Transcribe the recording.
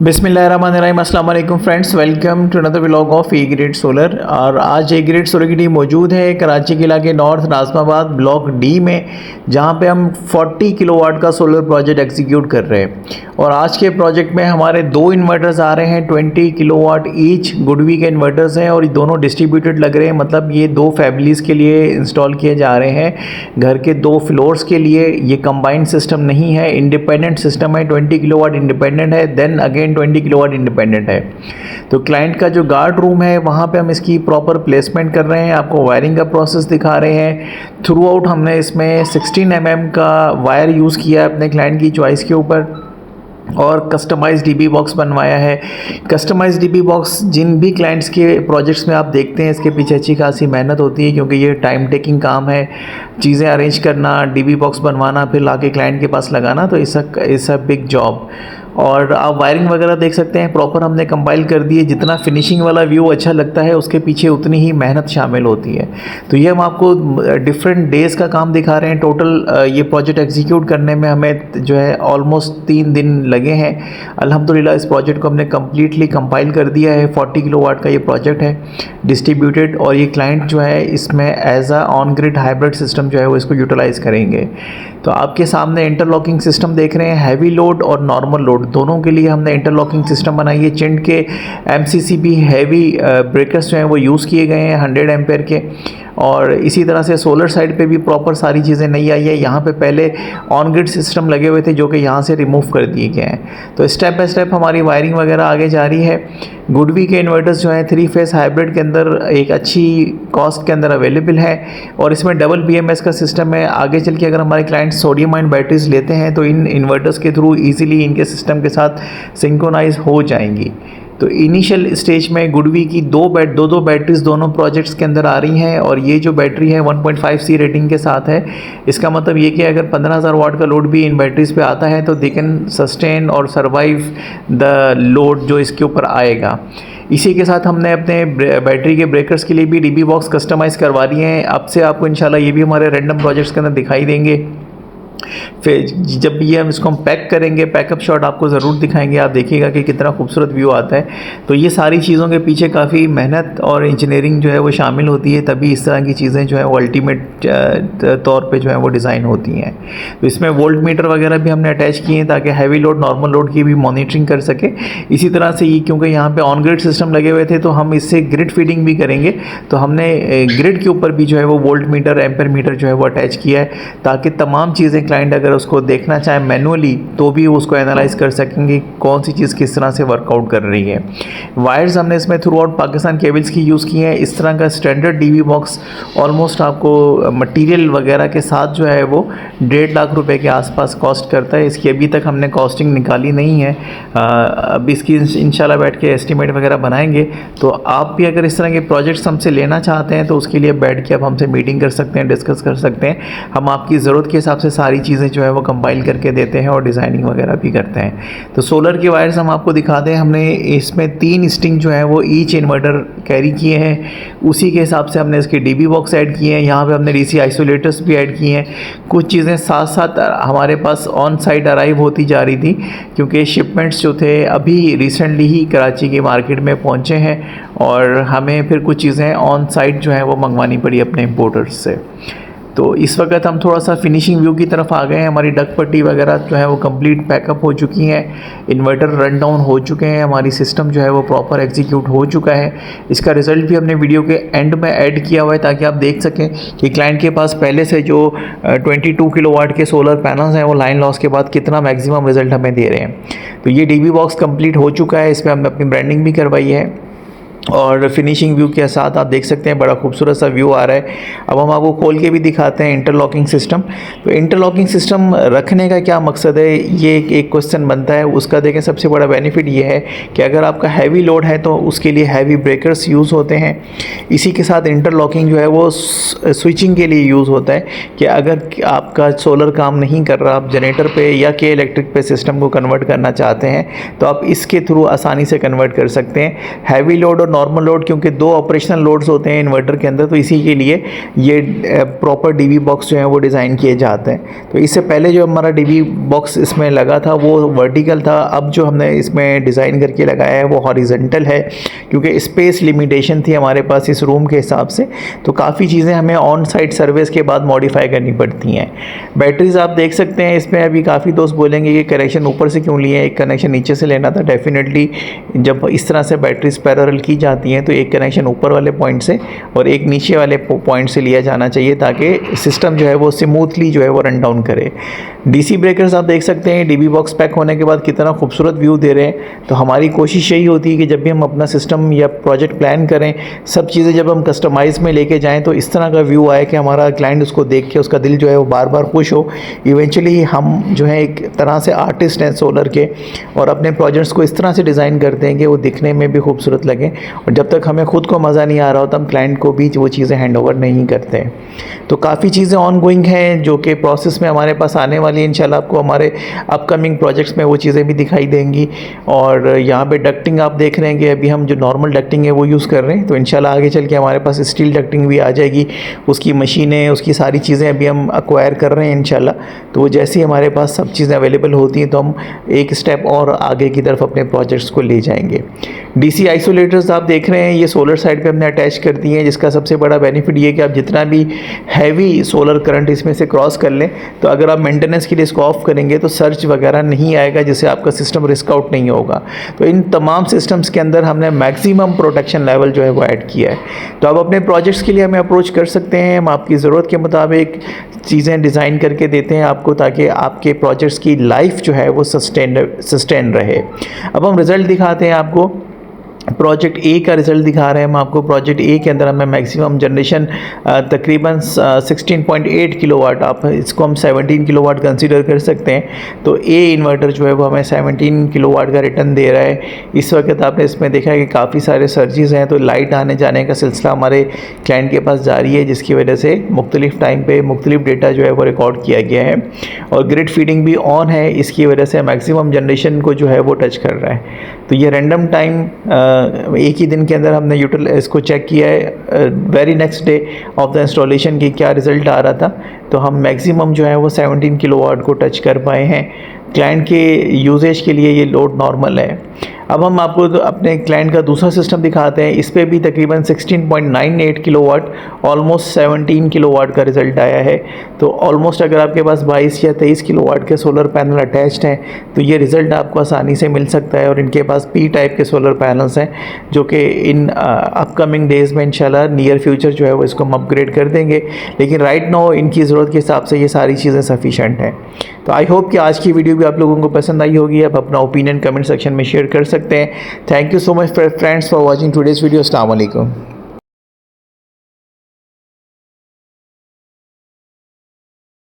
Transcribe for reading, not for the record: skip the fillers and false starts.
बिस्मिल्लाहिर्रहमानिर्रहीम, अस्सलाम वालेकुम friends, welcome to another vlog of A grade solar. और आज ए ग्रेड सोलर की टीम मौजूद है कराची के इलाके नॉर्थ नाज़िमाबाद ब्लॉक डी में, जहां पे हम 40 किलोवाट का सोलर प्रोजेक्ट एग्जीक्यूट कर रहे हैं। और आज के प्रोजेक्ट में हमारे दो इन्वर्टर्स आ रहे हैं, 20 किलोवाट ईच गुडवी के इन्वर्टर्स हैं और ये दोनों डिस्ट्रीब्यूटेड लग रहे हैं। मतलब ये दो फैमिलीज़ के लिए इंस्टॉल किए जा रहे हैं, घर के दो फ्लोर्स के लिए। ये कंबाइंड सिस्टम नहीं है, इंडिपेंडेंट सिस्टम है। 20 किलोवाट इंडिपेंडेंट है, देन अगेन 20 किलोवाट इंडिपेंडेंट है। तो क्लाइंट का जो गार्ड रूम है वहाँ पे हम इसकी प्रॉपर प्लेसमेंट कर रहे हैं, आपको वायरिंग का प्रोसेस दिखा रहे हैं। थ्रू आउट हमने इसमें 16 mm का वायर यूज़ किया है अपने क्लाइंट की चॉइस के ऊपर, और कस्टमाइज डीबी बॉक्स बनवाया है। कस्टमाइज डीबी बॉक्स जिन भी क्लाइंट्स के प्रोजेक्ट्स में आप देखते हैं, इसके पीछे अच्छी खासी मेहनत होती है, क्योंकि ये टाइम टेकिंग काम है। चीज़ें अरेंज करना, डीबी बॉक्स बनवाना, फिर लाके क्लाइंट के पास लगाना, तो इट्स अ बिग जॉब। और आप वायरिंग वगैरह देख सकते हैं, प्रॉपर हमने कंपाइल कर दी है। जितना फिनिशिंग वाला व्यू अच्छा लगता है, उसके पीछे उतनी ही मेहनत शामिल होती है। तो ये हम आपको डिफरेंट डेज़ का काम दिखा रहे हैं। टोटल ये प्रोजेक्ट एग्जीक्यूट करने में हमें जो है ऑलमोस्ट 3 दिन लगे हैं। अल्हम्दुलिल्लाह इस प्रोजेक्ट को हमने कम्प्लीटली कंपाइल कर दिया है। 40 किलोवाट का ये प्रोजेक्ट है डिस्ट्रीब्यूटेड, और ये क्लाइंट जो है इसमें as a on grid hybrid system जो है वो इसको यूटिलाइज़ करेंगे। तो आपके सामने इंटरलॉकिंग सिस्टम देख रहे हैं। हैवी लोड और नॉर्मल लोड दोनों के लिए हमने इंटरलॉकिंग सिस्टम बनाई है। चिंट के MCCB हैवी ब्रेकर्स जो हैं वो यूज़ किए गए हैं 100 एम्पेयर के। और इसी तरह से सोलर साइड पे भी प्रॉपर सारी चीज़ें नई आई है। यहाँ पे पहले ऑन ग्रिड सिस्टम लगे हुए थे जो कि यहाँ से रिमूव कर दिए गए हैं। तो स्टेप बाय स्टेप हमारी वायरिंग वगैरह आगे जा रही है। गुडवी के इन्वर्टर्स जो हैं 3 फेस हाइब्रिड के अंदर एक अच्छी कॉस्ट के अंदर अवेलेबल है, और इसमें डबल BMS का सिस्टम है। आगे चल के अगर हमारे क्लाइंट सोडियम आयन बैटरीज लेते हैं तो इन इन्वर्टर्स के थ्रू ईजिली इनके सिस्टम के साथ सिंक्रोनाइज हो जाएंगी। तो इनिशियल स्टेज में गुडवी की दो बैटरीज दोनों प्रोजेक्ट्स के अंदर आ रही हैं, और ये जो बैटरी है 1.5C रेटिंग के साथ है। इसका मतलब ये कि अगर 15,000 वाट का लोड भी इन बैटरीज पे आता है तो दे कैन सस्टेन और सर्वाइव द लोड जो इसके ऊपर आएगा। इसी के साथ हमने अपने बैटरी के ब्रेकर्स के लिए भी डीबी बॉक्स कस्टमाइज़ करवा दिए हैं। अब से आपको इंशाल्लाह ये भी हमारे रैंडम प्रोजेक्ट्स के अंदर दिखाई देंगे। फिर जब ये हम इसको पैक करेंगे, पैकअप शॉट आपको ज़रूर दिखाएंगे, आप देखिएगा कि कितना खूबसूरत व्यू आता है। तो ये सारी चीज़ों के पीछे काफ़ी मेहनत और इंजीनियरिंग जो है वो शामिल होती है, तभी इस तरह की चीज़ें जो है वो अल्टीमेट तौर पे जो है वो डिज़ाइन होती हैं। तो इसमें वोल्ट मीटर वगैरह भी हमने अटैच किए हैं ताकि हैवी लोड नॉर्मल लोड की भी मॉनिटरिंग कर सके। इसी तरह से ये क्योंकि यहाँ पर ऑन ग्रिड सिस्टम लगे हुए थे तो हम इससे ग्रिड फीडिंग भी करेंगे, तो हमने ग्रिड के ऊपर भी जो है वो वोल्ट मीटर, एम्पेयर मीटर जो है वो अटैच किया है, ताकि तमाम चीज़ें क्लाइंट अगर उसको देखना चाहे मैनुअली तो भी उसको एनालाइज कर सकेंगे कौन सी चीज़ किस तरह से वर्कआउट कर रही है। वायर्स हमने इसमें थ्रू आउट पाकिस्तान केबल्स की यूज़ की हैं। इस तरह का स्टैंडर्ड डीबी बॉक्स ऑलमोस्ट आपको मटेरियल वगैरह के साथ जो है वो 1.5 लाख रुपए के आसपास कॉस्ट करता है। इसकी अभी तक हमने कॉस्टिंग निकाली नहीं है, अब इसकी इंशाल्लाह बैठ के एस्टिमेट वगैरह बनाएंगे। तो आप भी अगर इस तरह के प्रोजेक्ट्स हमसे लेना चाहते हैं तो उसके लिए बैठ के आप हमसे मीटिंग कर सकते हैं, डिस्कस कर सकते हैं। हम आपकी ज़रूरत के हिसाब से सारी चीज़ें जो है वो कंपाइल करके देते हैं और डिज़ाइनिंग वगैरह भी करते हैं। तो सोलर के वायर्स हम आपको दिखाते हैं। हमने इसमें 3 स्ट्रिंग जो है वो ईच इन्वर्टर कैरी किए हैं, उसी के हिसाब से हमने इसके डीबी बॉक्स ऐड किए हैं। यहाँ पे हमने DC आइसोलेटर्स भी ऐड किए हैं। कुछ चीज़ें साथ साथ हमारे पास ऑन साइट अराइव होती जा रही थी, क्योंकि शिपमेंट्स जो थे अभी रिसेंटली ही कराची की मार्केट में पहुँचे हैं, और हमें फिर कुछ चीज़ें ऑन साइट जो है वो मंगवानी पड़ी अपने इम्पोर्टर्स से। तो इस वक्त हम थोड़ा सा फिनिशिंग व्यू की तरफ आ गए हैं। हमारी डक पट्टी वगैरह जो है वो कंप्लीट पैकअप हो चुकी हैं, इन्वर्टर रन डाउन हो चुके हैं, हमारी सिस्टम जो है वो प्रॉपर एग्जीक्यूट हो चुका है। इसका रिज़ल्ट भी हमने वीडियो के एंड में ऐड किया हुआ है ताकि आप देख सकें कि क्लाइंट के पास पहले से जो 22 किलोवाट के सोलर पैनल्स हैं वो लाइन लॉस के बाद कितना मैक्सिमम रिज़ल्ट हमें दे रहे हैं। तो ये डीबी बॉक्स कंप्लीट हो चुका है, इसमें हमने अपनी ब्रांडिंग भी करवाई है, और फिनिशिंग व्यू के साथ आप देख सकते हैं बड़ा खूबसूरत सा व्यू आ रहा है। अब हम आपको खोल के भी दिखाते हैं इंटरलॉकिंग सिस्टम। तो इंटरलॉकिंग सिस्टम रखने का क्या मकसद है, ये एक क्वेश्चन बनता है। उसका देखें सबसे बड़ा बेनिफिट ये है कि अगर आपका हैवी लोड है तो उसके लिए हैवी ब्रेकर्स यूज़ होते हैं। इसी के साथ इंटरलॉकिंग जो है वो स्विचिंग के लिए यूज़ होता है कि अगर आपका सोलर काम नहीं कर रहा, आप जनरेटर पे या के इलेक्ट्रिक पे सिस्टम को कन्वर्ट करना चाहते हैं तो आप इसके थ्रू आसानी से कन्वर्ट कर सकते हैं। हैवी लोड और नॉर्मल लोड, क्योंकि 2 ऑपरेशनल लोड्स होते हैं इन्वर्टर के अंदर, तो इसी के लिए ये प्रॉपर डीबी बॉक्स जो है वो डिज़ाइन किए जाते हैं। तो इससे पहले जो हमारा डीबी बॉक्स इसमें लगा था वो वर्टिकल था, अब जो हमने इसमें डिज़ाइन करके लगाया है वो हॉरिजेंटल है, क्योंकि स्पेस लिमिटेशन थी हमारे पास इस रूम के हिसाब से। तो काफ़ी चीज़ें हमें ऑन साइट सर्विस के बाद मॉडिफाई करनी पड़ती हैं। बैटरीज़ आप देख सकते हैं इसमें, अभी काफ़ी दोस्त बोलेंगे कि कनेक्शन ऊपर से क्यों लिए, एक कनेक्शन नीचे से लेना था। डेफिनेटली जब इस तरह से बैटरीज पैरेलल की जाती हैं तो एक कनेक्शन ऊपर वाले पॉइंट से और एक नीचे वाले पॉइंट से लिया जाना चाहिए, ताकि सिस्टम जो है वो स्मूथली जो है वो रन डाउन करे। डीसी ब्रेकर्स आप देख सकते हैं डीबी बॉक्स पैक होने के बाद कितना खूबसूरत व्यू दे रहे हैं। तो हमारी कोशिश यही होती है कि जब भी हम अपना सिस्टम या प्रोजेक्ट प्लान करें, सब चीज़ें जब हम कस्टमाइज़ में लेके जाएं तो इस तरह का व्यू आए कि हमारा क्लाइंट उसको देख के उसका दिल जो है वो बार बार खुश हो। इवेंचुअली हम जो है एक तरह से आर्टिस्ट हैं सोलर के, और अपने प्रोजेक्ट्स को इस तरह से डिज़ाइन करते हैं कि वो दिखने में भी खूबसूरत लगे, और जब तक हमें खुद को मज़ा नहीं आ रहा होता हम क्लाइंट को भी वो चीज़ें हैंड ओवर नहीं करते। तो काफ़ी चीज़ें ऑन गोइंग हैं जो कि प्रोसेस में हमारे पास आने वाली है। इंशाल्लाह आपको हमारे अपकमिंग प्रोजेक्ट्स में वो चीज़ें भी दिखाई देंगी। और यहाँ पे डक्टिंग आप देख रहे हैं कि अभी हम जो नॉर्मल डक्टिंग है वो यूज़ कर रहे हैं, तो इंशाल्लाह आगे चल के हमारे पास स्टील डक्टिंग भी आ जाएगी। उसकी मशीनें, उसकी सारी चीज़ें अभी हम एक्वायर कर रहे हैं इंशाल्लाह। तो वो जैसे ही हमारे पास सब चीज़ें अवेलेबल होती हैं तो हम एक स्टेप और आगे की तरफ अपने प्रोजेक्ट्स को ले जाएंगे। डीसी आइसोलेटर्स आप देख रहे हैं, ये सोलर साइड पे हमने अटैच कर दिए हैं, जिसका सबसे बड़ा बेनिफिट ये कि आप जितना भी हैवी सोलर करंट इसमें से क्रॉस कर लें, तो अगर आप मेंटेनेंस के लिए इसको ऑफ करेंगे तो सर्च वगैरह नहीं आएगा, जिससे आपका सिस्टम रिस्क आउट नहीं होगा। तो इन तमाम सिस्टम्स के अंदर हमने मैक्सिमम प्रोटेक्शन लेवल जो है वो ऐड किया है। तो आप अपने प्रोजेक्ट्स के लिए हमें अप्रोच कर सकते हैं, हम आपकी ज़रूरत के मुताबिक चीज़ें डिज़ाइन करके देते हैं आपको, ताकि आपके प्रोजेक्ट्स की लाइफ जो है वो सस्टेन रहे। अब हम रिज़ल्ट दिखाते हैं आपको। प्रोजेक्ट ए का रिज़ल्ट दिखा रहे हैं हम आपको। प्रोजेक्ट ए के अंदर हमें मैक्सिमम जनरेशन तकरीबन 16.8 किलोवाट, आप इसको हम 17 किलोवाट कंसीडर कर सकते हैं। तो ए इन्वर्टर जो है वो हमें 17 किलोवाट का रिटर्न दे रहा है। इस वक्त आपने इसमें देखा है कि काफ़ी सारे सर्जिस हैं, तो लाइट आने जाने का सिलसिला हमारे क्लाइंट के पास जारी है, जिसकी वजह से मुख्तलिफ़ टाइम पे मुख्तलिफ डेटा जो है वो रिकॉर्ड किया गया है। और ग्रिड फीडिंग भी ऑन है, इसकी वजह से मैक्सिमम जनरेशन को जो है वो टच कर रहा है। तो ये रैंडम टाइम एक ही दिन के अंदर हमने इसको चेक किया है, very next day of the installation की क्या रिज़ल्ट आ रहा था। तो हम मैक्सिमम जो है वो 17 किलोवाट को टच कर पाए हैं। क्लाइंट के यूजेज के लिए ये लोड नॉर्मल है। अब हम आपको अपने क्लाइंट का दूसरा सिस्टम दिखाते हैं। इस पे भी तकरीबन 16.98 किलोवाट, ऑलमोस्ट 17 किलोवाट का रिज़ल्ट आया है। तो ऑलमोस्ट अगर आपके पास 22 या 23 किलोवाट के सोलर पैनल अटैच्ड हैं तो ये रिज़ल्ट आपको आसानी से मिल सकता है। और इनके पास पी टाइप के सोलर पैनल्स हैं, जो कि इन अपकमिंग डेज़ में इंशाल्लाह नियर फ्यूचर जो है वो इसको हम अपग्रेड कर देंगे। लेकिन राइट नाउ इनकी ज़रूरत के हिसाब से ये सारी चीज़ें सफिशेंट हैं। तो आई होप कि आज की वीडियो भी आप लोगों को पसंद आई होगी। आप अपना ओपिनियन कमेंट सेक्शन में शेयर कर सकते हैं। Thank you so much friends for watching today's video. अस्सलाम वालेकुम।